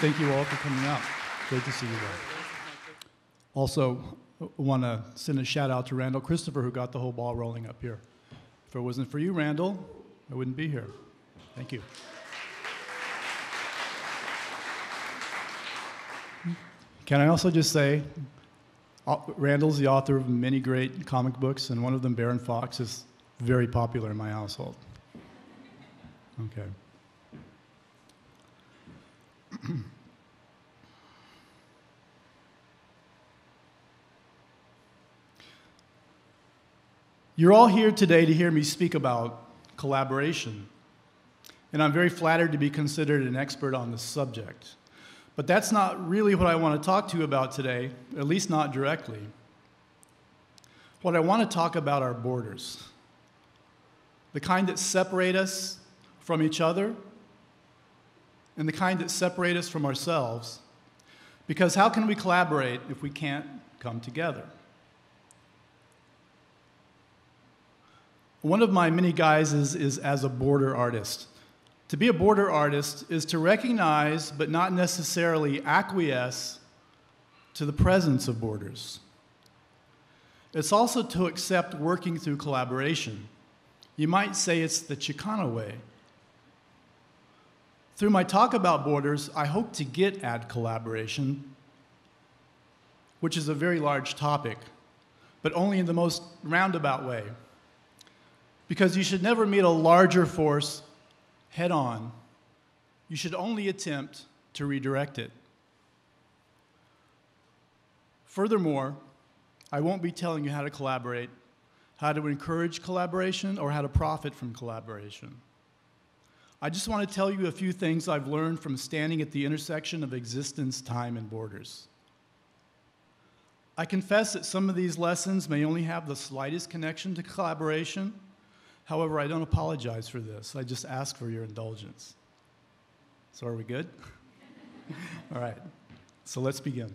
Thank you all for coming out. Great to see you guys. Also, want to send a shout out to Randall Christopher, who got the whole ball rolling up here. If it wasn't for you, Randall, I wouldn't be here. Thank you. Can I also just say, Randall's the author of many great comic books, and one of them, Baron Fox, is very popular in my household. Okay. You're all here today to hear me speak about collaboration, and I'm very flattered to be considered an expert on this subject. But that's not really what I want to talk to you about today, at least not directly. What I want to talk about are borders, the kind that separate us from each other and the kind that separate us from ourselves, because how can we collaborate if we can't come together? One of my many guises is as a border artist. To be a border artist is to recognize, but not necessarily acquiesce, to the presence of borders. It's also to accept working through collaboration. You might say it's the Chicano way. Through my talk about borders, I hope to get at collaboration, which is a very large topic, but only in the most roundabout way. Because you should never meet a larger force head-on. You should only attempt to redirect it. Furthermore, I won't be telling you how to collaborate, how to encourage collaboration, or how to profit from collaboration. I just want to tell you a few things I've learned from standing at the intersection of existence, time, and borders. I confess that some of these lessons may only have the slightest connection to collaboration. However, I don't apologize for this. I just ask for your indulgence. So are we good? All right, so let's begin.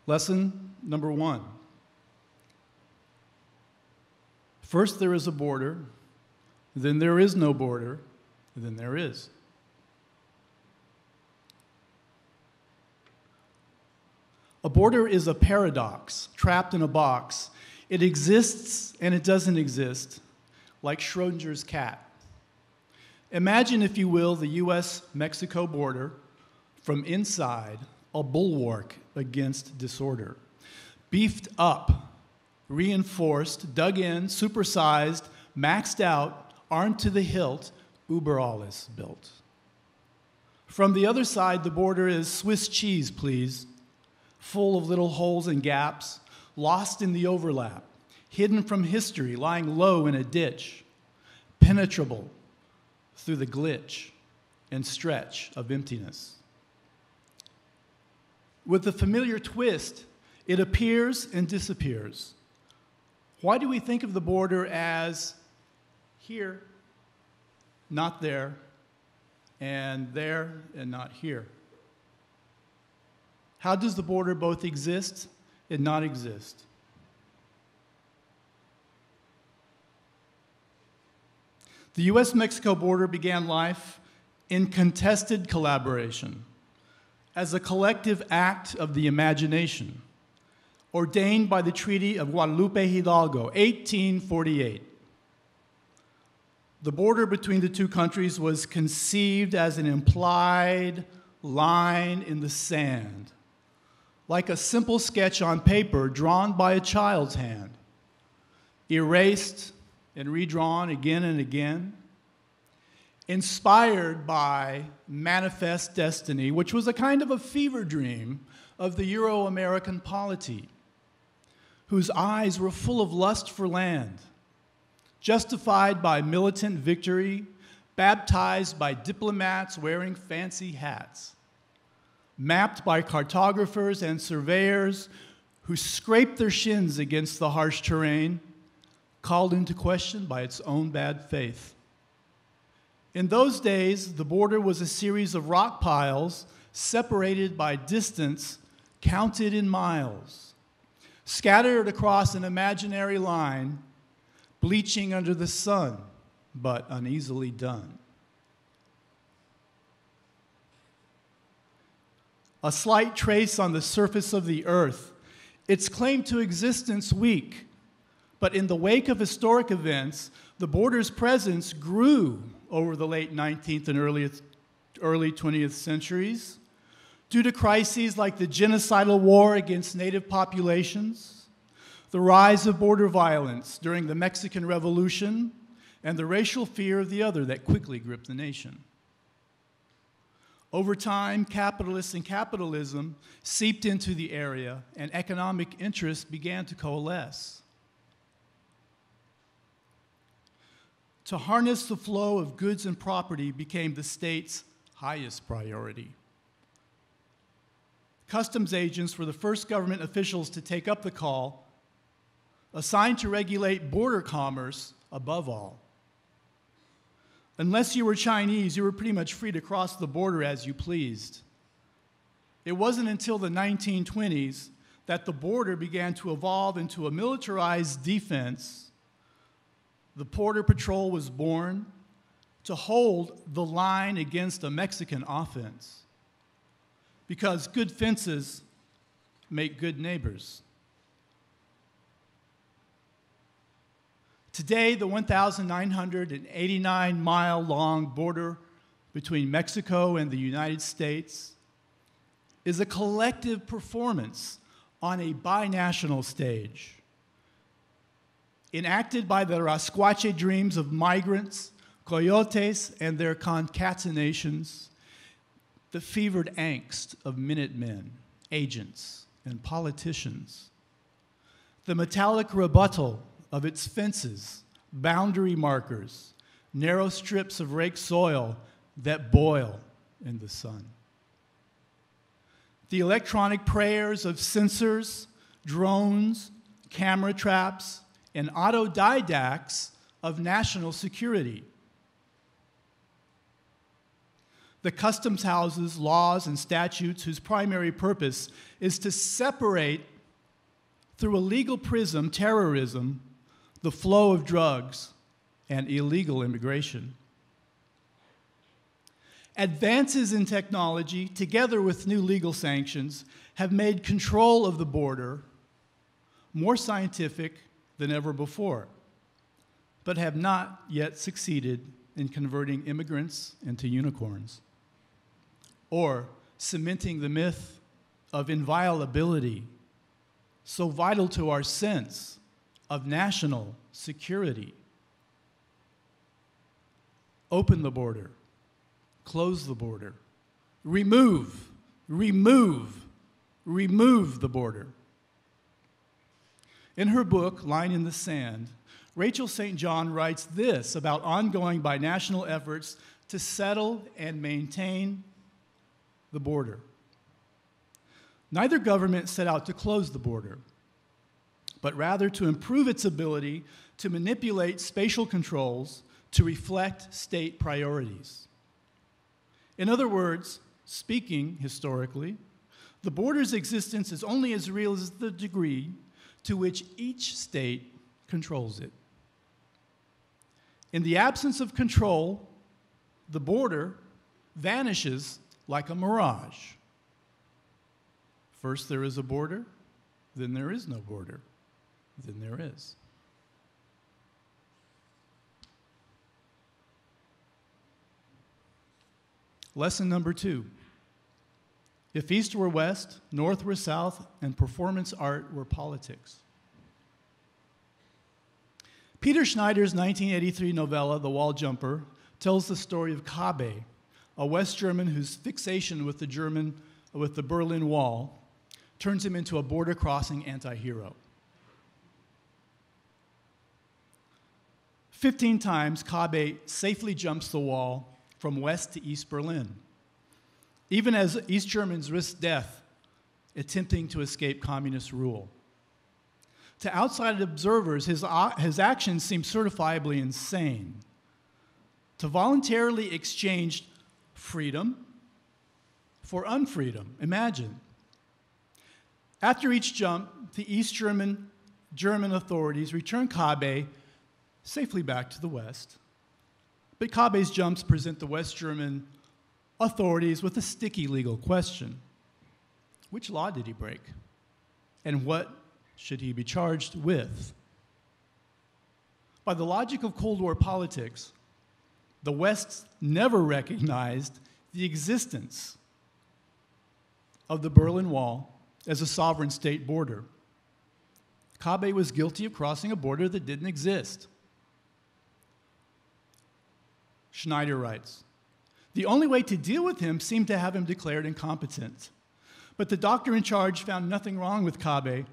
Lesson number 1. First there is a border, then there is no border, and then there is. A border is a paradox, trapped in a box. It exists and it doesn't exist, like Schrodinger's cat. Imagine, if you will, the US-Mexico border from inside, a bulwark against disorder. Beefed up, reinforced, dug in, supersized, maxed out, armed to the hilt, Uber alles built. From the other side, the border is Swiss cheese, please, full of little holes and gaps, lost in the overlap, hidden from history, lying low in a ditch, penetrable through the glitch and stretch of emptiness. With a familiar twist, it appears and disappears. Why do we think of the border as here, not there and not here? How does the border both exist and not exist? The US-Mexico border began life in contested collaboration as a collective act of the imagination, ordained by the Treaty of Guadalupe Hidalgo, 1848. The border between the two countries was conceived as an implied line in the sand, like a simple sketch on paper drawn by a child's hand, erased and redrawn again and again, inspired by manifest destiny, which was a kind of a fever dream of the Euro-American polity, whose eyes were full of lust for land, justified by militant victory, baptized by diplomats wearing fancy hats, mapped by cartographers and surveyors who scraped their shins against the harsh terrain, called into question by its own bad faith. In those days, the border was a series of rock piles separated by distance counted in miles, scattered across an imaginary line, bleaching under the sun, but uneasily done. A slight trace on the surface of the earth, its claim to existence weak, but in the wake of historic events, the border's presence grew over the late 19th and early 20th centuries due to crises like the genocidal war against native populations, the rise of border violence during the Mexican Revolution, and the racial fear of the other that quickly gripped the nation. Over time, capitalists and capitalism seeped into the area, and economic interests began to coalesce. To harness the flow of goods and property became the state's highest priority. Customs agents were the first government officials to take up the call, assigned to regulate border commerce above all. Unless you were Chinese, you were pretty much free to cross the border as you pleased. It wasn't until the 1920s that the border began to evolve into a militarized defense. The Border Patrol was born to hold the line against a Mexican offense, because good fences make good neighbors. Today, the 1,989-mile-long border between Mexico and the United States is a collective performance on a binational stage, enacted by the Rascuache dreams of migrants, coyotes, and their concatenations, the fevered angst of Minutemen, agents, and politicians, the metallic rebuttal of its fences, boundary markers, narrow strips of raked soil that boil in the sun, the electronic prayers of sensors, drones, camera traps, and autodidacts of national security. The customs houses, laws, and statutes whose primary purpose is to separate, through a legal prism, terrorism, the flow of drugs and illegal immigration. Advances in technology, together with new legal sanctions, have made control of the border more scientific than ever before, but have not yet succeeded in converting immigrants into unicorns, or cementing the myth of inviolability, so vital to our sense of national security. Open the border, close the border, remove the border. In her book, Line in the Sand, Rachel St. John writes this about ongoing binational efforts to settle and maintain the border. Neither government set out to close the border, but rather to improve its ability to manipulate spatial controls to reflect state priorities. In other words, speaking historically, the border's existence is only as real as the degree to which each state controls it. In the absence of control, the border vanishes like a mirage. First there is a border, then there is no border, then there is. Lesson number 2. If East were West, North were South, and performance art were politics. Peter Schneider's 1983 novella, The Wall Jumper, tells the story of Kabe, a West German whose fixation with the Berlin Wall turns him into a border-crossing anti-hero. 15 times, Kabe safely jumps the wall from West to East Berlin, even as East Germans risk death attempting to escape communist rule. To outside observers, his actions seemed certifiably insane. To voluntarily exchange freedom for unfreedom. Imagine. After each jump, the East German authorities returned Kabe safely back to the West. But Kabe's jumps present the West German authorities with a sticky legal question. Which law did he break? And what should he be charged with? By the logic of Cold War politics, the West never recognized the existence of the Berlin Wall as a sovereign state border. Kabe was guilty of crossing a border that didn't exist. Schneider writes, the only way to deal with him seemed to have him declared incompetent. But the doctor in charge found nothing wrong with Kabe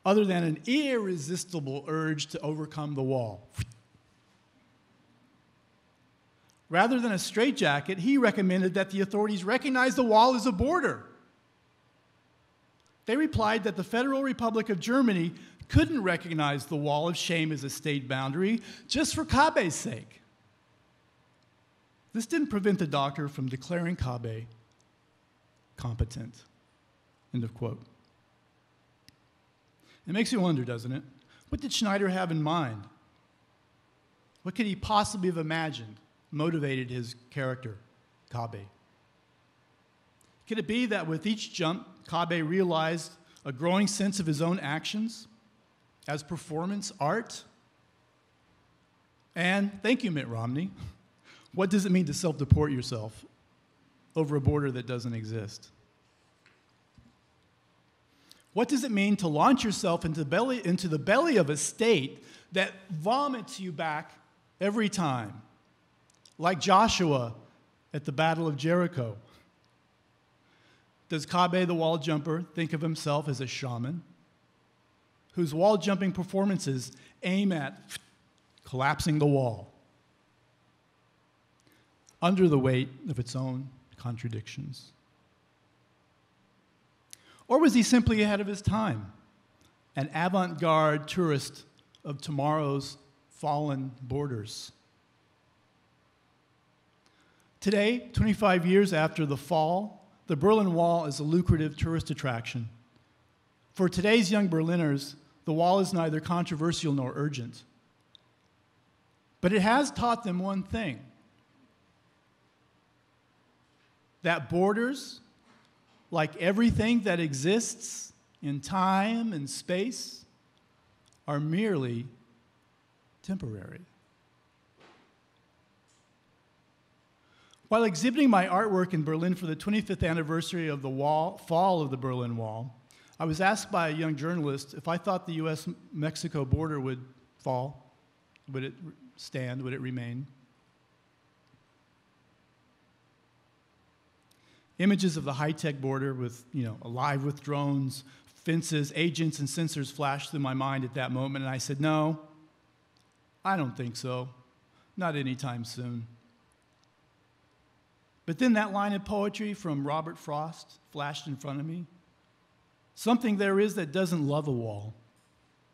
other than an irresistible urge to overcome the wall. Rather than a straitjacket, he recommended that the authorities recognize the wall as a border. They replied that the Federal Republic of Germany couldn't recognize the wall of shame as a state boundary just for Kabe's sake. This didn't prevent the doctor from declaring Kabe competent. End of quote. It makes you wonder, doesn't it? What did Schneider have in mind? What could he possibly have imagined motivated his character, Kabe? Could it be that with each jump, Kabe realized a growing sense of his own actions as performance art? And thank you, Mitt Romney. What does it mean to self-deport yourself over a border that doesn't exist? What does it mean to launch yourself into the belly of a state that vomits you back every time? Like Joshua at the Battle of Jericho. Does Kabe the wall jumper think of himself as a shaman whose wall jumping performances aim at collapsing the wall under the weight of its own contradictions? Or was he simply ahead of his time, an avant-garde tourist of tomorrow's fallen borders? Today, 25 years after the fall, the Berlin Wall is a lucrative tourist attraction. For today's young Berliners, the wall is neither controversial nor urgent. But it has taught them one thing: that borders, like everything that exists in time and space, are merely temporary. While exhibiting my artwork in Berlin for the 25th anniversary of the fall of the Berlin Wall, I was asked by a young journalist if I thought the US-Mexico border would fall. Would it stand? Would it remain? Images of the high-tech border with, alive with drones, fences, agents, and sensors flashed through my mind at that moment, and I said, no, I don't think so. Not anytime soon. But then that line of poetry from Robert Frost flashed in front of me. Something there is that doesn't love a wall,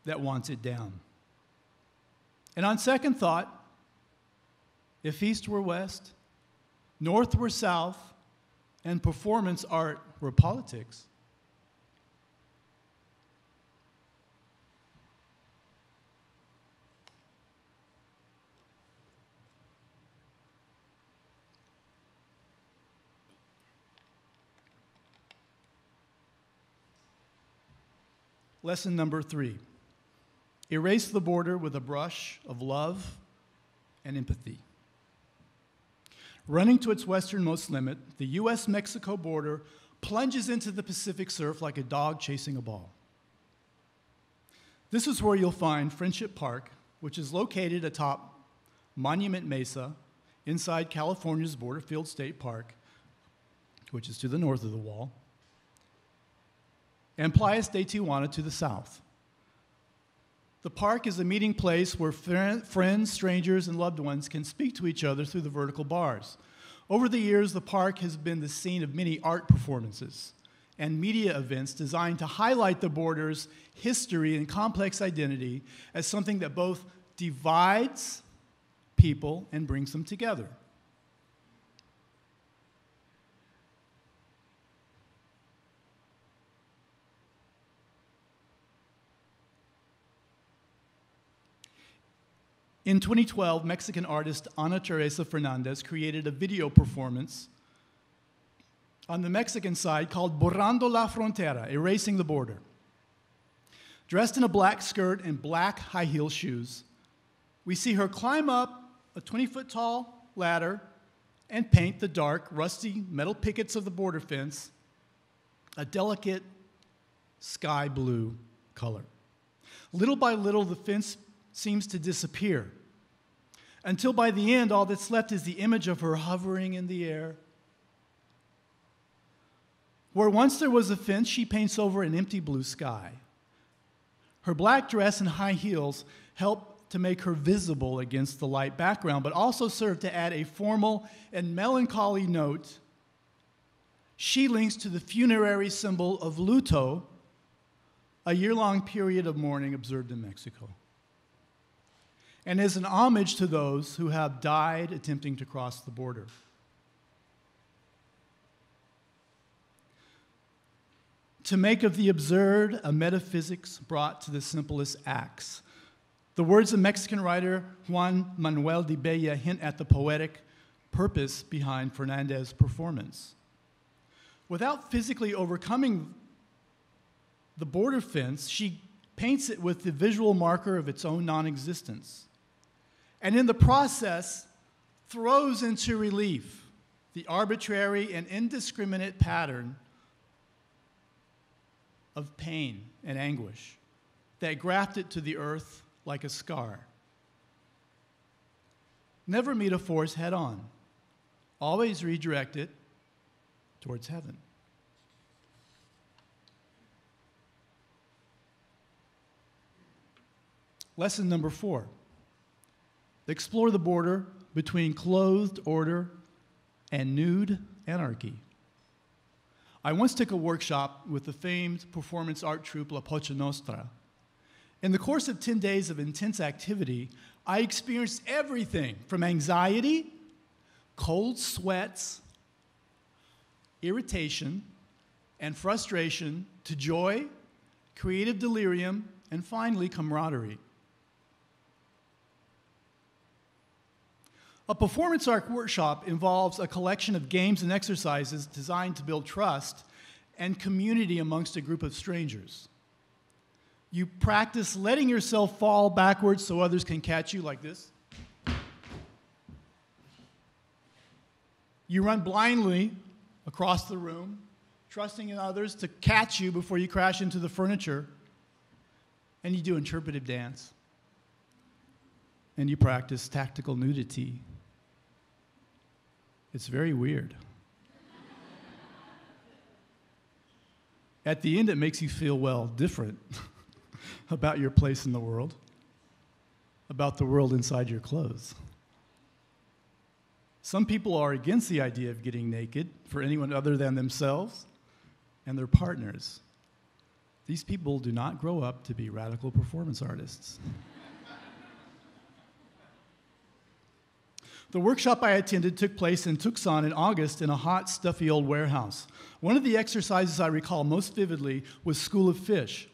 that wants it down. And on second thought, if east were west, north were south, and performance art were politics, lesson number 3. Erase the border with a brush of love and empathy. Running to its westernmost limit, the US-Mexico border plunges into the Pacific surf like a dog chasing a ball. This is where you'll find Friendship Park, which is located atop Monument Mesa inside California's Borderfield State Park, which is to the north of the wall, and Playas de Tijuana to the south. The park is a meeting place where friends, strangers, and loved ones can speak to each other through the vertical bars. Over the years, the park has been the scene of many art performances, and media events designed to highlight the border's history and complex identity as something that both divides people and brings them together. In 2012, Mexican artist Ana Teresa Fernandez created a video performance on the Mexican side called Borrando la Frontera, Erasing the Border. Dressed in a black skirt and black high-heel shoes, we see her climb up a 20-foot-tall ladder and paint the dark, rusty metal pickets of the border fence a delicate sky blue color. Little by little, the fence seems to disappear, until by the end, all that's left is the image of her hovering in the air. Where once there was a fence, she paints over an empty blue sky. Her black dress and high heels help to make her visible against the light background, but also serve to add a formal and melancholy note. She links to the funerary symbol of luto, a year-long period of mourning observed in Mexico, and is an homage to those who have died attempting to cross the border. To make of the absurd a metaphysics brought to the simplest acts. The words of Mexican writer Juan Manuel de Bella hint at the poetic purpose behind Fernandez's performance. Without physically overcoming the border fence, she paints it with the visual marker of its own non-existence, and in the process throws into relief the arbitrary and indiscriminate pattern of pain and anguish that graft it to the earth like a scar. Never meet a force head on. Always redirect it towards heaven. Lesson number 4. Explore the border between clothed order and nude anarchy. I once took a workshop with the famed performance art troupe La Pocha Nostra. In the course of 10 days of intense activity, I experienced everything from anxiety, cold sweats, irritation, and frustration to joy, creative delirium, and finally, camaraderie. A performance art workshop involves a collection of games and exercises designed to build trust and community amongst a group of strangers. You practice letting yourself fall backwards so others can catch you like this. You run blindly across the room, trusting in others to catch you before you crash into the furniture. And you do interpretive dance. And you practice tactical nudity. It's very weird. At the end, it makes you feel, well, different about your place in the world, about the world inside your clothes. Some people are against the idea of getting naked for anyone other than themselves and their partners. These people do not grow up to be radical performance artists. The workshop I attended took place in Tucson in August in a hot, stuffy old warehouse. One of the exercises I recall most vividly was School of Fish.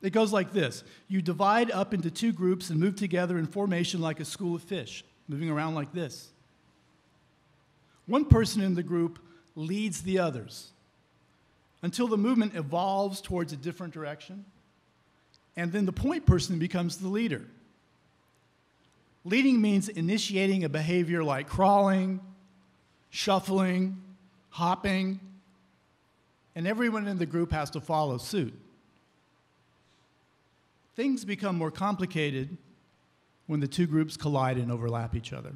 It goes like this. You divide up into 2 groups and move together in formation like a school of fish, moving around like this. One person in the group leads the others until the movement evolves towards a different direction, and then the point person becomes the leader. Leading means initiating a behavior like crawling, shuffling, hopping, and everyone in the group has to follow suit. Things become more complicated when the 2 groups collide and overlap each other.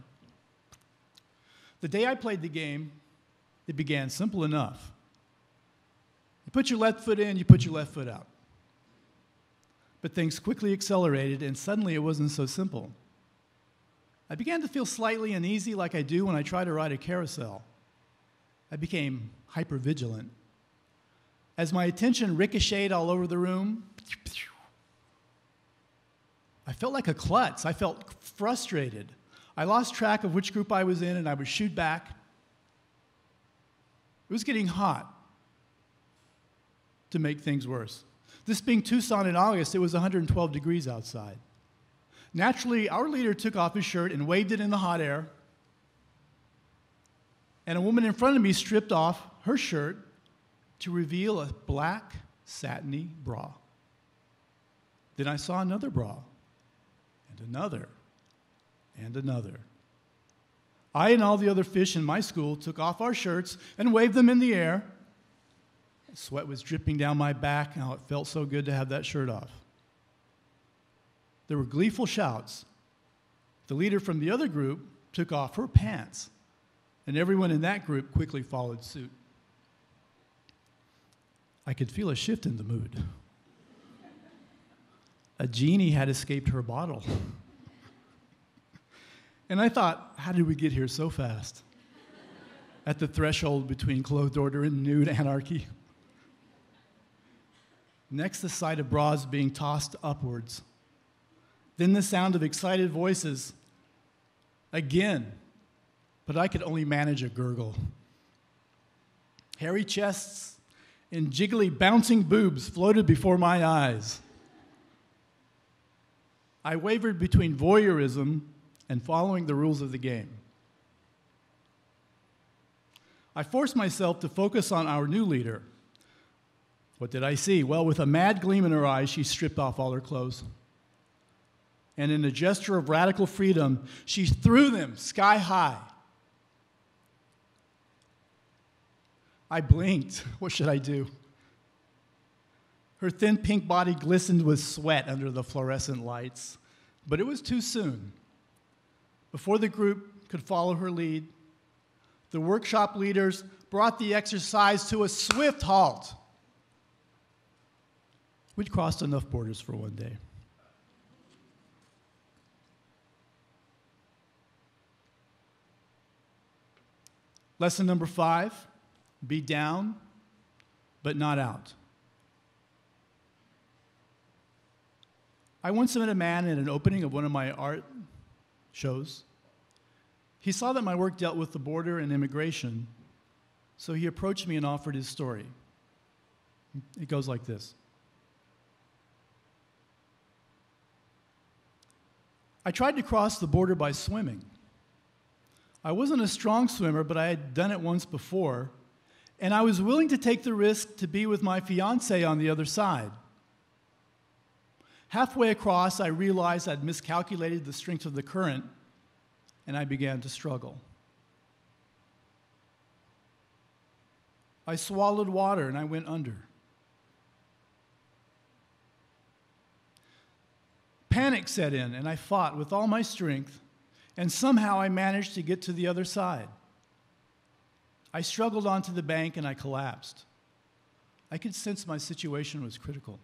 The day I played the game, it began simple enough. You put your left foot in, you put your left foot out. But things quickly accelerated, and suddenly it wasn't so simple. I began to feel slightly uneasy like I do when I try to ride a carousel. I became hypervigilant. As my attention ricocheted all over the room, I felt like a klutz. I felt frustrated. I lost track of which group I was in, and I would shoot back. It was getting hot. To make things worse, this being Tucson in August, it was 112 degrees outside. Naturally, our leader took off his shirt and waved it in the hot air, and a woman in front of me stripped off her shirt to reveal a black, satiny bra. Then I saw another bra, and another, and another. I and all the other fish in my school took off our shirts and waved them in the air. Sweat was dripping down my back. How it felt so good to have that shirt off. There were gleeful shouts. The leader from the other group took off her pants, and everyone in that group quickly followed suit. I could feel a shift in the mood. A genie had escaped her bottle. And I thought, how did we get here so fast? At the threshold between clothed order and nude anarchy. Next, the sight of bras being tossed upwards. Then the sound of excited voices. Again, but I could only manage a gurgle. Hairy chests and jiggly bouncing boobs floated before my eyes. I wavered between voyeurism and following the rules of the game. I forced myself to focus on our new leader. What did I see? Well, with a mad gleam in her eyes, she stripped off all her clothes. And in a gesture of radical freedom, she threw them sky high. I blinked. What should I do? Her thin pink body glistened with sweat under the fluorescent lights, but it was too soon. Before the group could follow her lead, the workshop leaders brought the exercise to a swift halt. We'd crossed enough borders for one day. Lesson number 5, be down, but not out. I once met a man at an opening of one of my art shows. He saw that my work dealt with the border and immigration, so he approached me and offered his story. It goes like this. I tried to cross the border by swimming. I wasn't a strong swimmer, but I had done it once before, and I was willing to take the risk to be with my fiancée on the other side. Halfway across, I realized I'd miscalculated the strength of the current, and I began to struggle. I swallowed water, and I went under. Panic set in, and I fought with all my strength, and somehow I managed to get to the other side. I struggled onto the bank, and I collapsed. I could sense my situation was critical.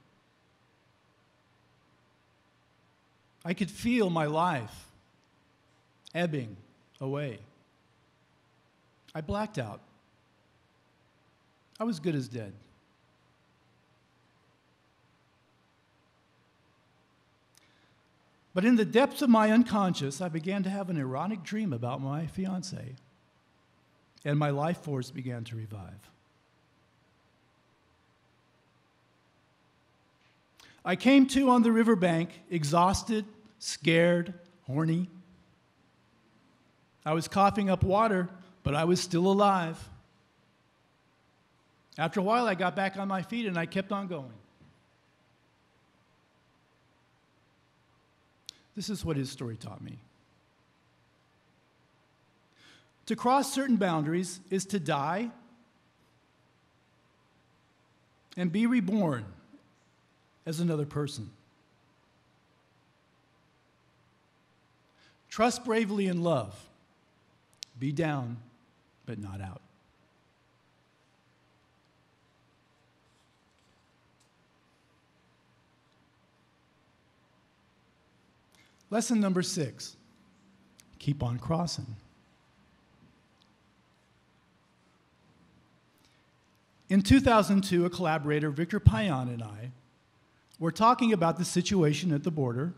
I could feel my life ebbing away. I blacked out. I was good as dead. But in the depths of my unconscious, I began to have an erotic dream about my fiancée, and my life force began to revive. I came to on the riverbank, exhausted, scared, horny. I was coughing up water, but I was still alive. After a while, I got back on my feet, and I kept on going. This is what his story taught me. To cross certain boundaries is to die and be reborn as another person. Trust bravely in love. Be down, but not out. Lesson number 6, keep on crossing. In 2002, a collaborator, Victor Payan, and I were talking about the situation at the border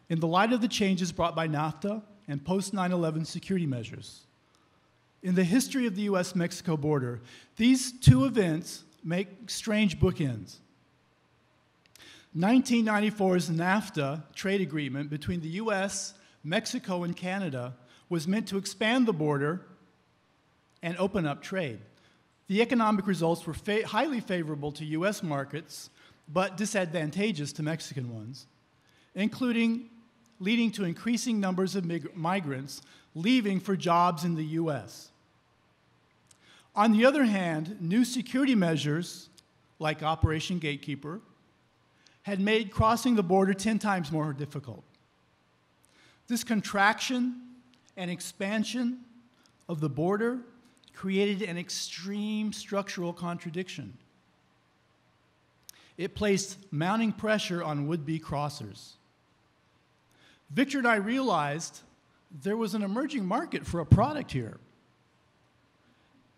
in the light of the changes brought by NAFTA and post-9/11 security measures. In the history of the US-Mexico border, these two events make strange bookends. 1994's NAFTA trade agreement between the US, Mexico, and Canada was meant to expand the border and open up trade. The economic results were highly favorable to US markets, but disadvantageous to Mexican ones, leading to increasing numbers of migrants leaving for jobs in the US. On the other hand, new security measures, like Operation Gatekeeper, had made crossing the border 10 times more difficult. This contraction and expansion of the border created an extreme structural contradiction. It placed mounting pressure on would-be crossers. Victor and I realized there was an emerging market for a product here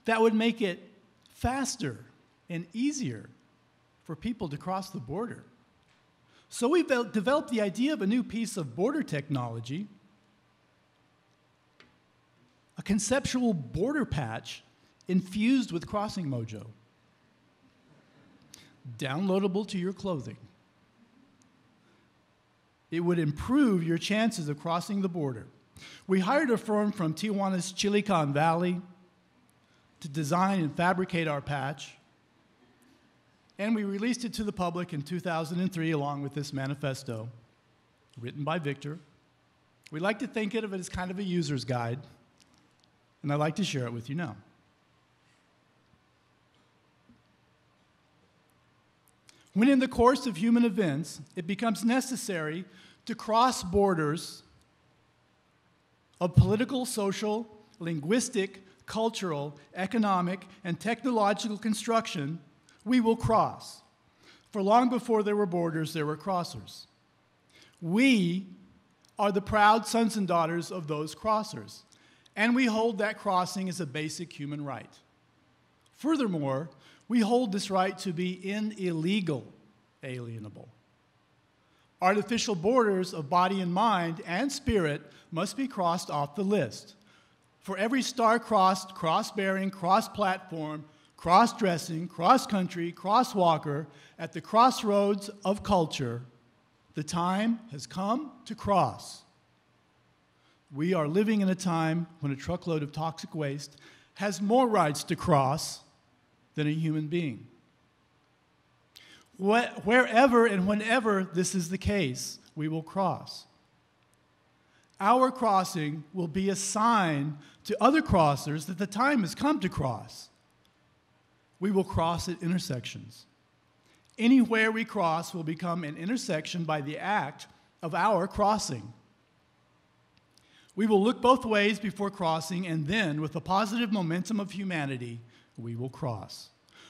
that would make it faster and easier for people to cross the border. So we developed the idea of a new piece of border technology, a conceptual border patch infused with Crossing Mojo, downloadable to your clothing. It would improve your chances of crossing the border. We hired a firm from Tijuana's Silicon Valley to design and fabricate our patch, and we released it to the public in 2003 along with this manifesto, written by Victor. We like to think of it as kind of a user's guide, and I'd like to share it with you now. When in the course of human events, it becomes necessary to cross borders of political, social, linguistic, cultural, economic, and technological construction, we will cross. For long before there were borders, there were crossers. We are the proud sons and daughters of those crossers, and we hold that crossing as a basic human right. Furthermore, we hold this right to be illegal, alienable. Artificial borders of body and mind and spirit must be crossed off the list. For every star-crossed, cross-bearing, cross-platform, cross-dressing, cross-country, crosswalker at the crossroads of culture, the time has come to cross. We are living in a time when a truckload of toxic waste has more rights to cross than a human being. Wherever and whenever this is the case, we will cross. Our crossing will be a sign to other crossers that the time has come to cross. We will cross at intersections. Anywhere we cross will become an intersection by the act of our crossing. We will look both ways before crossing, and then, with the positive momentum of humanity, we will cross.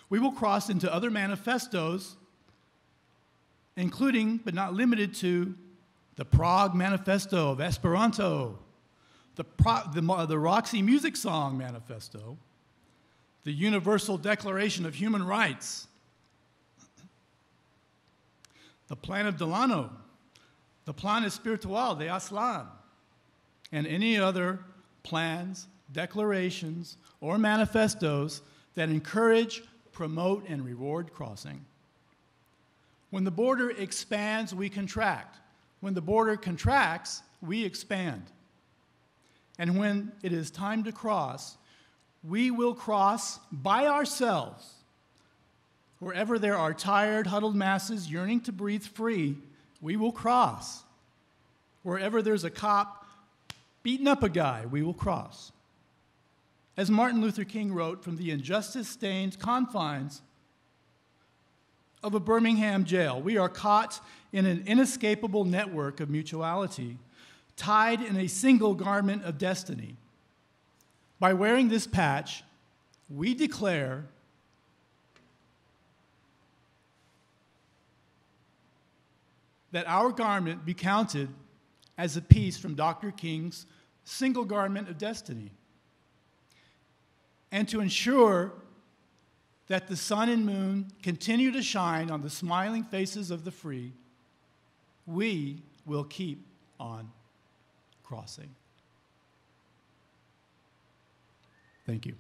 We will cross into other manifestos, including, but not limited to, the Prague Manifesto of Esperanto, the Roxy Music Song Manifesto, the Universal Declaration of Human Rights, the Plan of Delano, the Plan Espiritual de Aslan, and any other plans, declarations, or manifestos that encourage, promote, and reward crossing. When the border expands, we contract. When the border contracts, we expand. And when it is time to cross, we will cross by ourselves. Wherever there are tired, huddled masses yearning to breathe free, we will cross. Wherever there's a cop beating up a guy, we will cross. As Martin Luther King wrote from the injustice-stained confines of a Birmingham jail, we are caught in an inescapable network of mutuality, tied in a single garment of destiny. By wearing this patch, we declare that our garment be counted as a piece from Dr. King's single garment of destiny. And to ensure that the sun and moon continue to shine on the smiling faces of the free, we will keep on crossing. Thank you.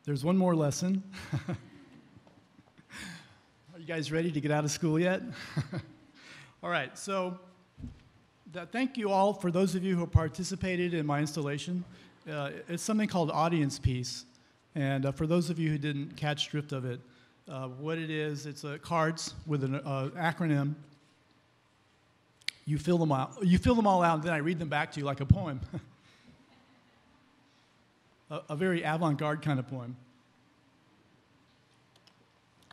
There's one more lesson. Are you guys ready to get out of school yet? All right, so thank you all for those of you who participated in my installation. It's something called audience piece. And for those of you who didn't catch drift of it, what it is, it's cards with an acronym. You fill them out. You fill them all out, and then I read them back to you like a poem. A very avant-garde kind of poem.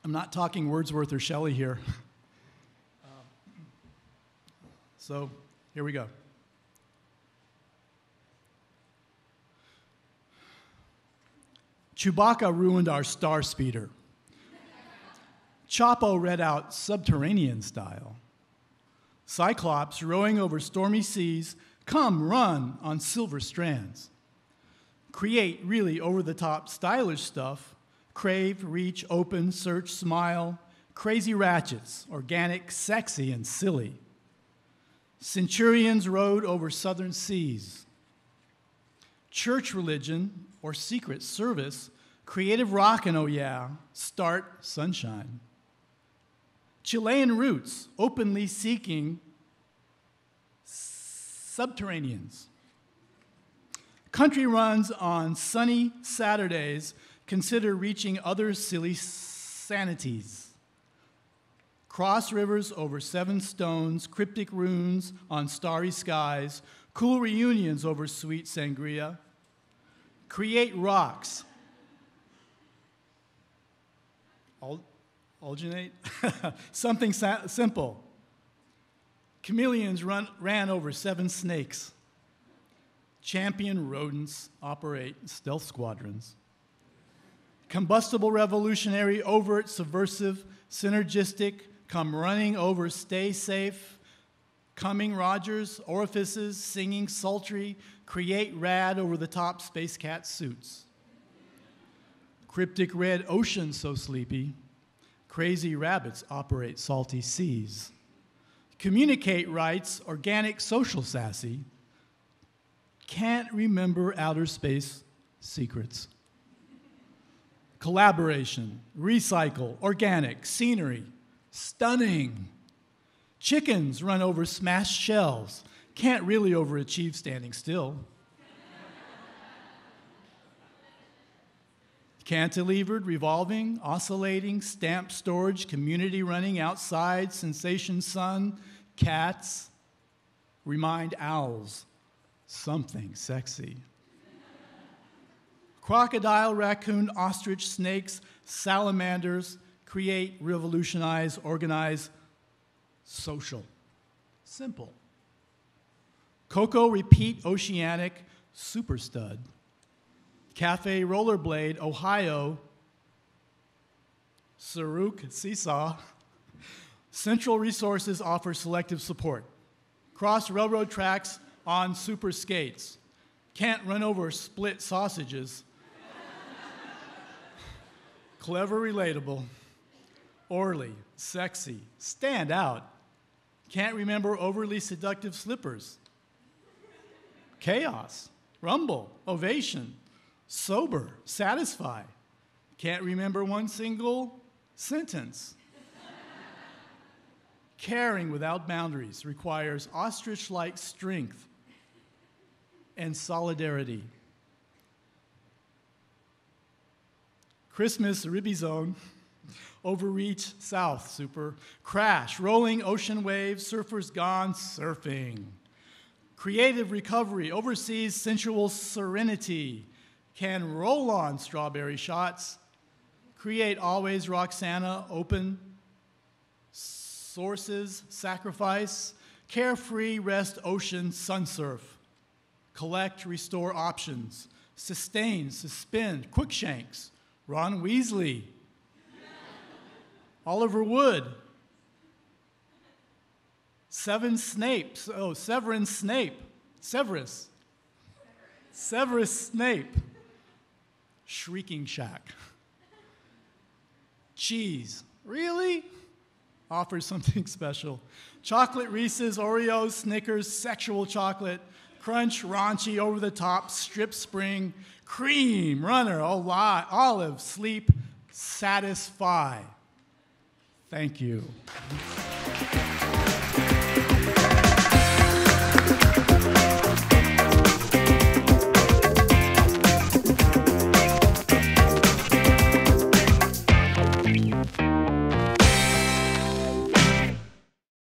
I'm not talking Wordsworth or Shelley here. So here we go. Chewbacca ruined our star speeder. Chapo read out subterranean style. Cyclops rowing over stormy seas, come run on silver strands. Create really over-the-top stylish stuff, crave, reach, open, search, smile, crazy ratchets, organic, sexy, and silly. Centurions rode over southern seas. Church religion or secret service, creative rockin', oh yeah, start sunshine. Chilean roots, openly seeking subterraneans. Country runs on sunny Saturdays consider reaching other silly sanities. Cross rivers over 7 stones, cryptic runes on starry skies, cool reunions over sweet sangria. Create rocks. Alginate? Something simple. Chameleons ran over 7 snakes. Champion rodents operate stealth squadrons. Combustible revolutionary, overt, subversive, synergistic, come running over stay safe, coming Rogers, orifices, singing sultry, create rad over the top space cat suits. Cryptic red ocean so sleepy, crazy rabbits operate salty seas. Communicate rights, organic social sassy, can't remember outer space secrets. Collaboration, recycle, organic, scenery, stunning. Chickens run over smashed shells, can't really overachieve standing still. Cantilevered, revolving, oscillating, stamp storage, community running outside, sensation sun, cats, remind owls, something sexy. Crocodile, raccoon, ostrich, snakes, salamanders, create, revolutionize, organize, social. Simple. Cocoa, repeat, oceanic, super stud. Cafe, rollerblade, Ohio, Saruk, seesaw. Central resources offer selective support. Cross railroad tracks on super skates. Can't run over split sausages. Clever, relatable. Orly, sexy, stand out. Can't remember overly seductive slippers. Chaos, rumble, ovation, sober, satisfy. Can't remember one single sentence. Caring without boundaries requires ostrich-like strength and solidarity. Christmas, ribby zone, overreach, south, super. Crash, rolling ocean waves, surfers gone surfing. Creative recovery, overseas sensual serenity. Can roll on strawberry shots. Create always Roxana, open. Sources, sacrifice. Carefree, rest, ocean, sun surf. Collect, restore options. Sustain, suspend, Quickshanks. Ron Weasley. Oliver Wood. Severin Snape. Severus Snape. Shrieking Shack. Cheese. Really? Offers something special. Chocolate Reese's, Oreos, Snickers, sexual chocolate, crunch, raunchy, over the top, strip spring, cream, runner, olive, sleep, satisfy. Thank you.